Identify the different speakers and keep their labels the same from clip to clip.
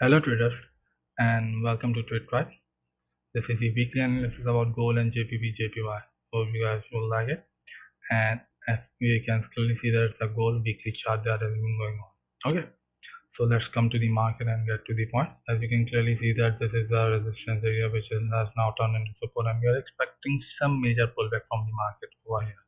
Speaker 1: Hello traders and welcome to TradeTribe. This is the weekly analysis about gold and GBPJPY. Hope you guys will like it. And as you can clearly see, there's a gold weekly chart that has been going on. Okay, so let's come to the market and get to the point. As you can clearly see that this is a resistance area which has now turned into support, and we are expecting some major pullback from the market over here.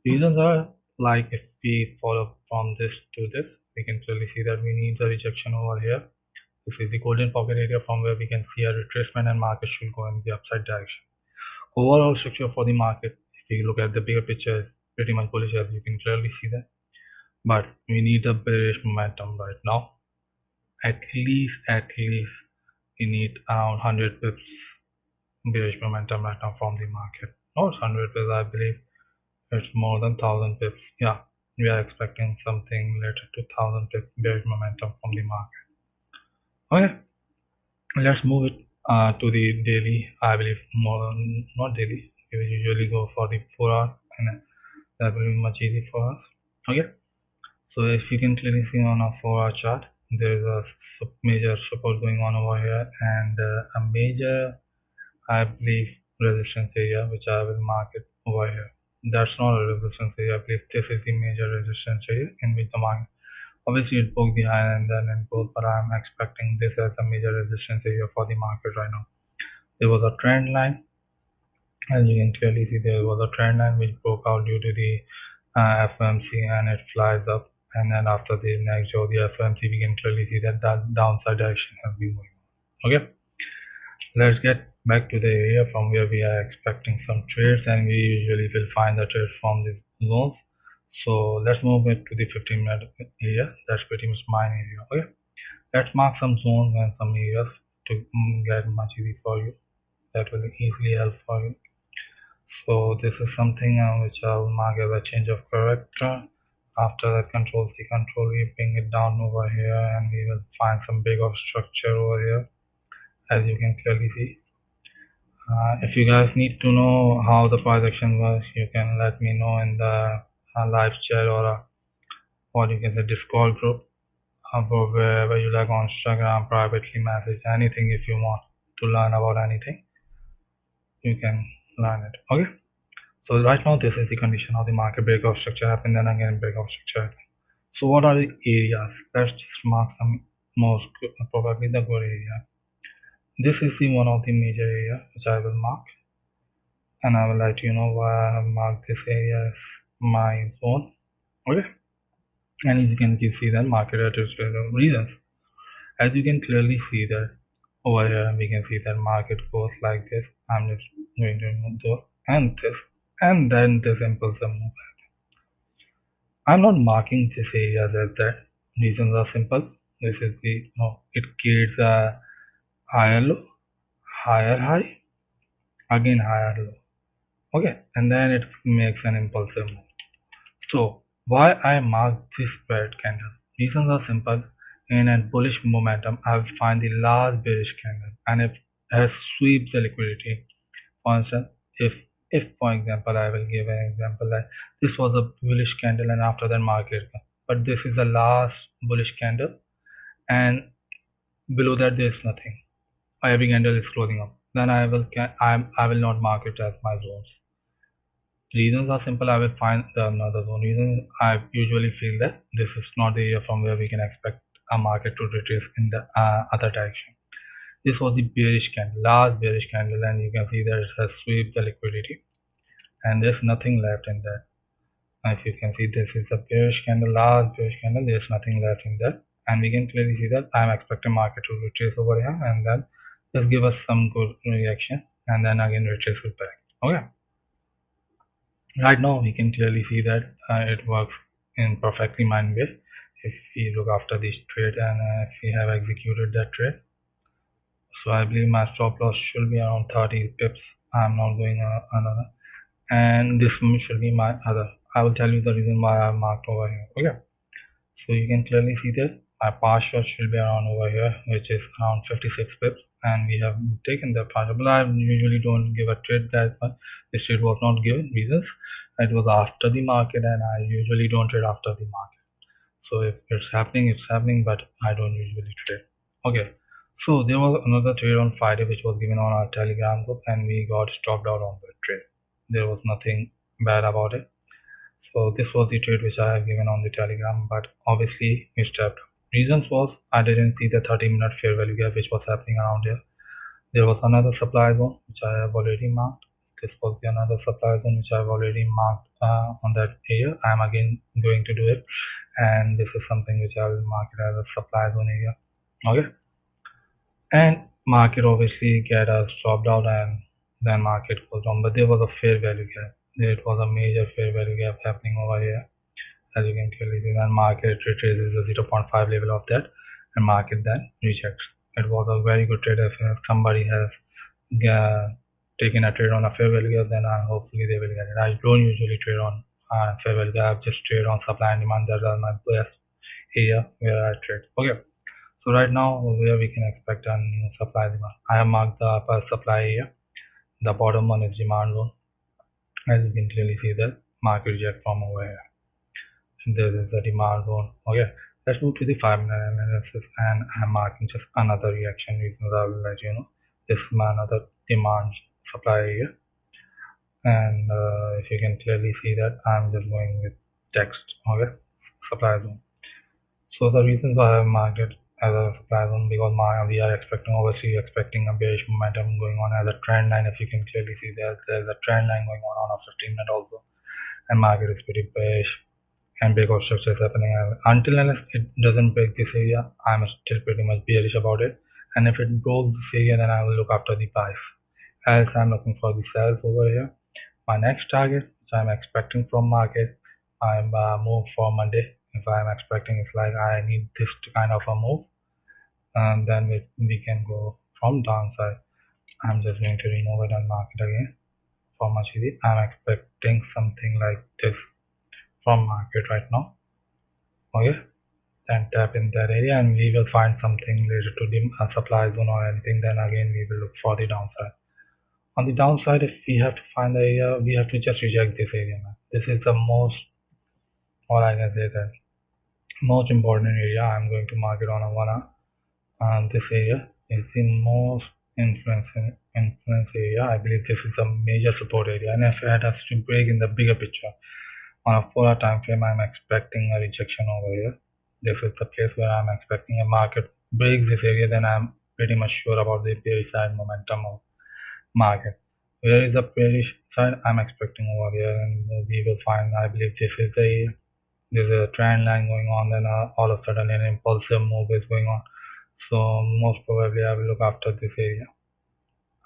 Speaker 1: Reasons are like if we follow from this to this, we can clearly see that we need a rejection over here. This is the golden pocket area from where we can see a retracement and market should go in the upside direction. Overall structure for the market, if you look at the bigger picture, is pretty much bullish, as you can clearly see that. But we need a bearish momentum right now. At least we need around 100 pips bearish momentum right now from the market. Not 100 pips, I believe it's more than 1000 pips. Yeah, we are expecting something related to 1000 pips bearish momentum from the market. Okay, let's move it to the daily. I believe more not daily. We will usually go for the 4 hour, and that will be much easy for us. Okay, so if you can clearly see on a 4 hour chart, there is a major support going on over here, and a major, I believe, resistance area which I will mark it over here. That's not a resistance area. I believe this is the major resistance area in which the market. Obviously, it broke the high and then it goes, but I'm expecting this as a major resistance area for the market right now. There was a trend line, as you can clearly see, there was a trend line which broke out due to the FOMC, and it flies up. And then after the next show, the FOMC, we can clearly see that that downside direction has been going on. Okay, let's get back to the area from where we are expecting some trades, and we usually will find the trades from the zones. So let's move it to the 15-minute area. That's pretty much my area. Okay, let's mark some zones and some areas to get much easy for you. That will easily help for you. So this is something which I will mark as a change of character. After that, control C, control V, bring it down over here, and we will find some big of structure over here, as you can clearly see. If you guys need to know how the price action works, you can let me know in the live chat or what you can say Discord group, or wherever you like, on Instagram, privately message, anything. If you want to learn about anything, you can learn it. Okay, so right now this is the condition of the market. Breakout structure happen, then again breakout structure happen. So what are the areas? Let's just mark some most probably the good area. This is the one of the major area which I will mark, and I will let you know why I have marked this area as my zone. Okay, and as you can see that market at its reasons. As you can clearly see that over here, we can see that market goes like this. I'm just going to remove those and this, and then this impulsive move. I'm not marking this area as that. Reasons are simple. This is the it creates a higher low, higher high, again higher low. Okay, and then it makes an impulsive move. So why I mark this red candle? Reasons are simple. In a bullish momentum, I will find the last bearish candle, and if it has sweeps the liquidity. For instance, if for example, I will give an example that this was a bullish candle and after that market, but this is the last bullish candle, and below that there is nothing. Every candle is closing up. Then I will not mark it as my zones. Reasons are simple. I will find another zone. Reason I usually feel that this is not the area from where we can expect a market to retrace in the other direction. This was the bearish candle, last bearish candle, and you can see that it has swept the liquidity, and there's nothing left in that. If you can see, this is a bearish candle, last bearish candle. There's nothing left in that, and we can clearly see that I'm expecting market to retrace over here, and then just give us some good reaction, and then again retrace it back. Okay. Right now we can clearly see that it works in perfectly mind way. If we look after this trade, and if we have executed that trade, so I believe my stop loss should be around 30 pips. I'm not going another, and this should be my other. I will tell you the reason why I marked over here. Okay, so you can clearly see that my partial should be around over here, which is around 56 pips, and we have taken the partial. But I usually don't give a trade that much. This trade was not given. Reasons: it was after the market, and I usually don't trade after the market. So if it's happening, it's happening, but I don't usually trade. Okay, so there was another trade on Friday which was given on our Telegram group, and we got stopped out on that trade. There was nothing bad about it. So this was the trade which I have given on the Telegram, but obviously it stopped. Reasons was I didn't see the 30-minute fair value gap which was happening around here. There was another supply zone which I have already marked. This was the another supply zone which I have already marked on that area. I am again going to do it, and this is something which I will mark it as a supply zone area. Okay, and market obviously get us dropped out, and then market goes down. But there was a fair value gap. There was a major fair value gap happening over here, as you can clearly see. Then market retraces the 0.5 level of that, and market then rejects. It was a very good trade. If somebody has taken a trade on a fair value gap, then hopefully they will get it. I don't usually trade on fair value gap. Just trade on supply and demand. That are my best area where I trade. Okay. So right now where we can expect a new supply demand. I have marked the upper supply area. The bottom one is demand zone. As you can clearly see the market reject from over here. And this is the demand zone. Okay. Let's move to the 5-minute analysis, and I'm marking just another reaction reasons I will let you know. This is my another demand supply area. And if you can clearly see that I'm just going with text. Okay. Supply zone. So the reasons why I have marked it as a supply zone, because we are obviously expecting a bearish momentum going on as a trend line. If you can clearly see there's a trend line going on a 15-minute also, and market is pretty bearish and breakout structure is happening. Until unless it doesn't break this area, I'm still pretty much bearish about it. And if it broke this area, then I will look after the buys. Else I'm looking for the sells over here. My next target, which I'm expecting from market, I'm move for Monday. If I'm expecting it's like I need this kind of a move, and then we can go from downside. I'm just going to remove it and market again for much easy. I'm expecting something like this from market right now. Okay, then tap in that area and we will find something related to the supply zone or anything. Then again we will look for the downside. On the downside, if we have to find the area, we have to just reject this area, man. This is the most, or I can say that most important area. I'm going to mark it on a 1 hour, and this area is the most influence area. I believe this is a major support area, and if it has to break in the bigger picture on a 4 hour time frame, I'm expecting a rejection over here. This is the place where I'm expecting a market breaks this area, then I'm pretty much sure about the bearish side momentum of market. Where is the bearish side? I'm expecting over here, and we will find, I believe this is the there's a trend line going on, then all of a sudden an impulsive move is going on. So most probably I will look after this area.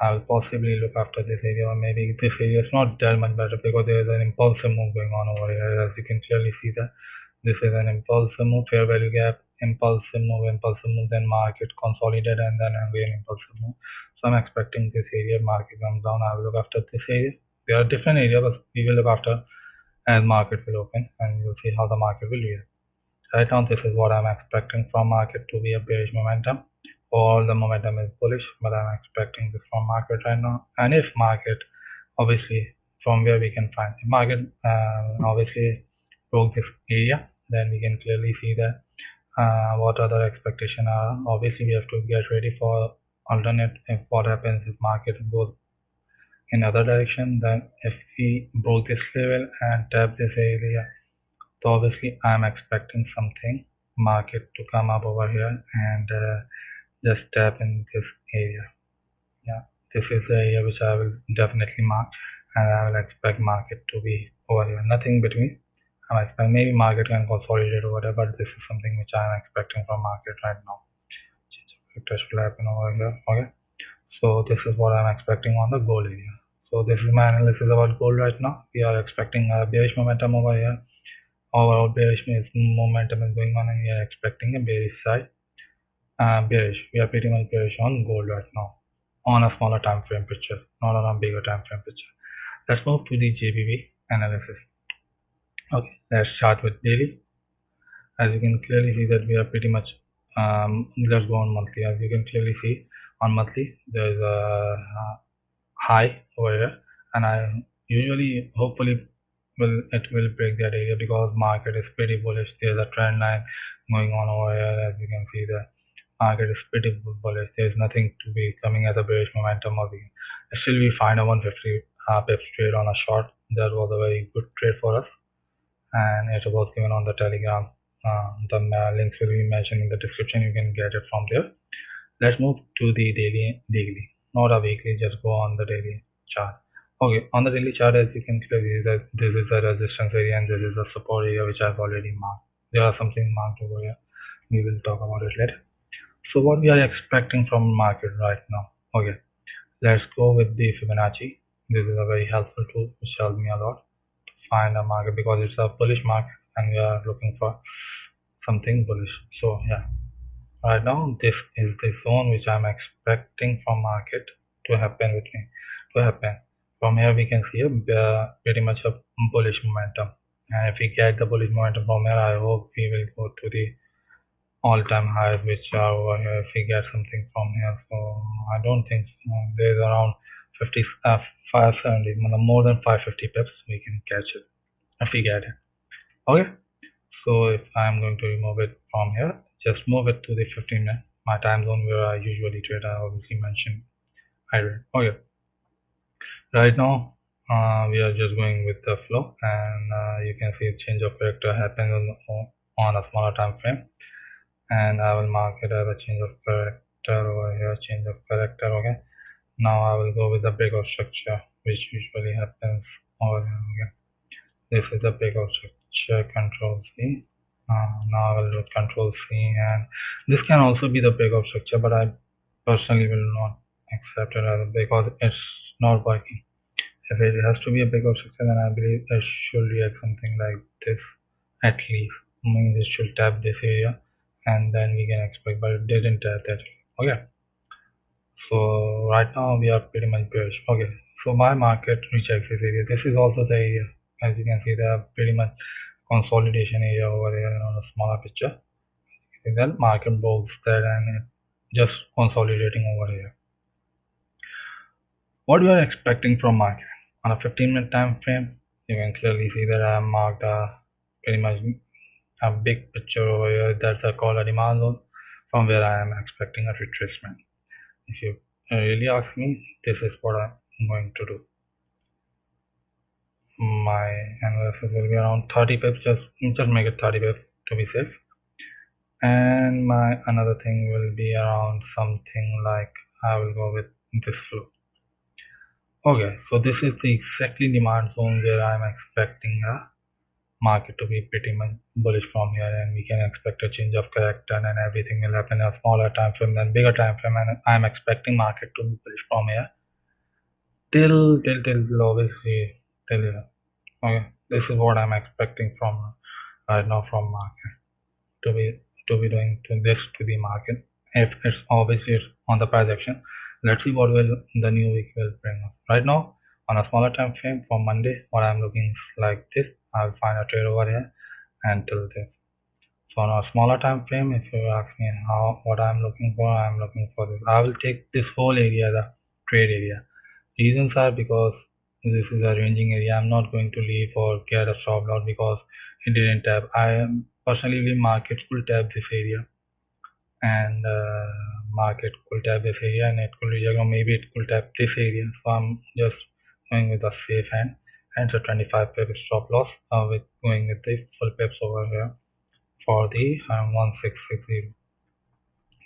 Speaker 1: I will possibly look after this area, or maybe this area is not that much better because there is an impulsive move going on over here. As you can clearly see that this is an impulsive move, fair value gap, impulsive move, then market consolidate, and then again impulsive move. So I'm expecting this area market comes down. I will look after this area. There are different areas, but we will look after as market will open, and you'll see how the market will react. Right now, this is what I'm expecting from market to be a bearish momentum. All the momentum is bullish, but I'm expecting this from market right now. And if market, obviously, from where we can find the market, obviously broke this area, then we can clearly see that what other expectation are. Obviously, we have to get ready for alternate. If what happens if market goes in other direction, then if we broke this level and tap this area, so obviously I'm expecting something market to come up over here and just tap in this area. Yeah, this is the area which I will definitely mark, and I will expect market to be over here. Nothing between. I'm expecting maybe market can consolidate over there, but this is something which I'm expecting from market right now. Change will happen over here. Okay, so this is what I'm expecting on the gold area. So this is my analysis about gold right now. We are expecting a bearish momentum over here. Overall bearish momentum is going on, and we are expecting a bearish side. Bearish. We are pretty much bearish on gold right now on a smaller time frame picture, not on a bigger time frame picture. Let's move to the GBP analysis. Okay, let's start with daily. As you can clearly see that we are pretty much let's go on monthly. As you can clearly see on monthly, there's a high over here, and I usually hopefully it will break that area because market is pretty bullish. There's a trend line going on over here, as you can see that market is pretty bullish. There's nothing to be coming as a bearish momentum or weekend. Still, we find a 150 pips trade on a short. That was a very good trade for us, and it was given on the Telegram. The links will be mentioned in the description. You can get it from there. Let's move to the daily, not a weekly. Just go on the daily chart. Okay, on the daily chart, as you can clearly see that this is a resistance area and this is a support area which I've already marked. There are something marked over here. We will talk about it later. So what we are expecting from market right now? Okay, let's go with the Fibonacci. This is a very helpful tool which helped me a lot to find a market because it's a bullish market and we are looking for something bullish. So yeah, right now this is the zone which I'm expecting from market to happen with me. From here we can see pretty much a bullish momentum, and if we get the bullish momentum from here, I hope we will go to the all-time highs which are over here if we get something from here. So I don't think there's around 50 570 more than 550 pips we can catch it if we get it. Okay, so if I'm going to remove it from here, just move it to the 15-minute, my time zone where I usually trade. I obviously mentioned hybrid. Okay, right now we are just going with the flow, and you can see change of character happens on a smaller time frame, and I will mark it as a change of character over here, change of character. Okay, now I will go with the breakout structure which usually happens over here. Okay, this is the breakout structure, control C. Now I will do control C, and this can also be the breakout structure, but I personally will not accept it as because it's not working. If it has to be a breakout structure, then I believe it should react something like this at least. I mean, this should tap this area and then we can expect, but it didn't tap that. Okay, so right now we are pretty much bearish. Okay, so my market rejects this area. This is also the area. As you can see, there are pretty much consolidation area over here on a smaller picture. Then market bolts that and it just consolidating over here. What we are expecting from market on a 15-minute time frame, you can clearly see that I have marked pretty much a big picture over here. That's called a demand zone from where I am expecting a retracement. If you really ask me, this is what I'm going to do. My analysis will be around 30 pips. Just make it 30 pips to be safe. And my another thing will be around something like I will go with this flow. Okay, so this is the exactly demand zone where I'm expecting a market to be pretty much bullish from here, and we can expect a change of character and everything will happen in a smaller time frame than bigger time frame, and I'm expecting market to be bullish from here till obviously till here. Okay, this is what I'm expecting from right now from market to be doing to this to the market. If it's obviously on the price action, let's see what will the new week will bring us. Right now on a smaller time frame for Monday, what I'm looking is like this. I'll find a trade over here until this. So on a smaller time frame, if you ask me what I'm looking for, I'm looking for this. I will take this whole area, the trade area. Reasons are because this is a ranging area. I'm not going to leave or get a stop loss because it didn't tap. I am personally believe market could tap this area, and market could tap this area and it could reject, or maybe it could tap this area. So I'm just going with a safe hand, and so 25 pip stop loss with going with the full pips over here for the 1660.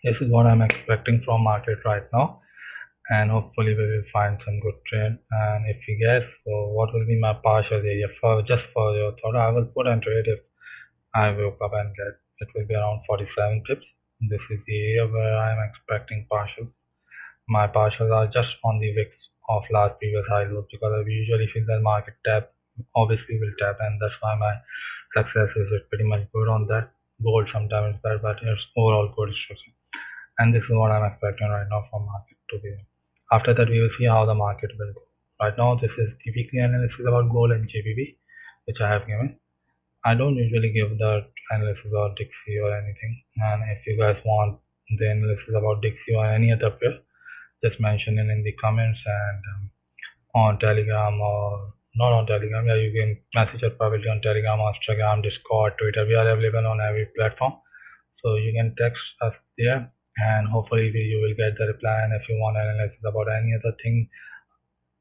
Speaker 1: This is what I'm expecting from market right now, and hopefully we will find some good trade. And if you guess, so what will be my partial area for just for your thought, I will put on trade if I woke up and get it will be around 47 pips. This is the area where I'm expecting partial. My partials are just on the wicks of last previous high lows because I usually feel that market tap obviously will tap, and that's why my success is pretty much good on that. Gold sometimes is bad, but it's overall good structure. And this is what I'm expecting right now from market to be. After that, we will see how the market will go. Right now, this is the weekly analysis about gold and GBP, which I have given. I don't usually give the analysis or Dixie or anything. And if you guys want the analysis about Dixie or any other pair, just mention it in the comments, and on Telegram or not on Telegram. Yeah, you can message us privately on Telegram, Instagram, Discord, Twitter. We are available on every platform, so you can text us there and hopefully you will get the reply. And if you want analysis about any other thing,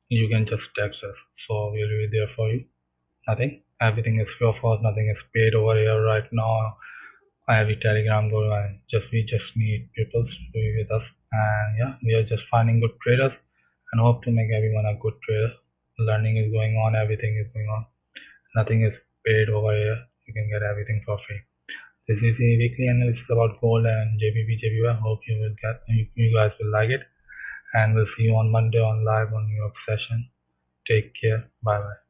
Speaker 1: you can just text us, so we'll be there for you. Nothing, everything is free of cost, nothing is paid over here right now. I have a Telegram group, and we just need people to be with us. And yeah, we are just finding good traders and hope to make everyone a good trader. Learning is going on, everything is going on. Nothing is paid over here. You can get everything for free. This is a weekly analysis about gold and GBPJPY. Hope you guys will like it. And we'll see you on Monday on live on New York session. Take care. Bye bye.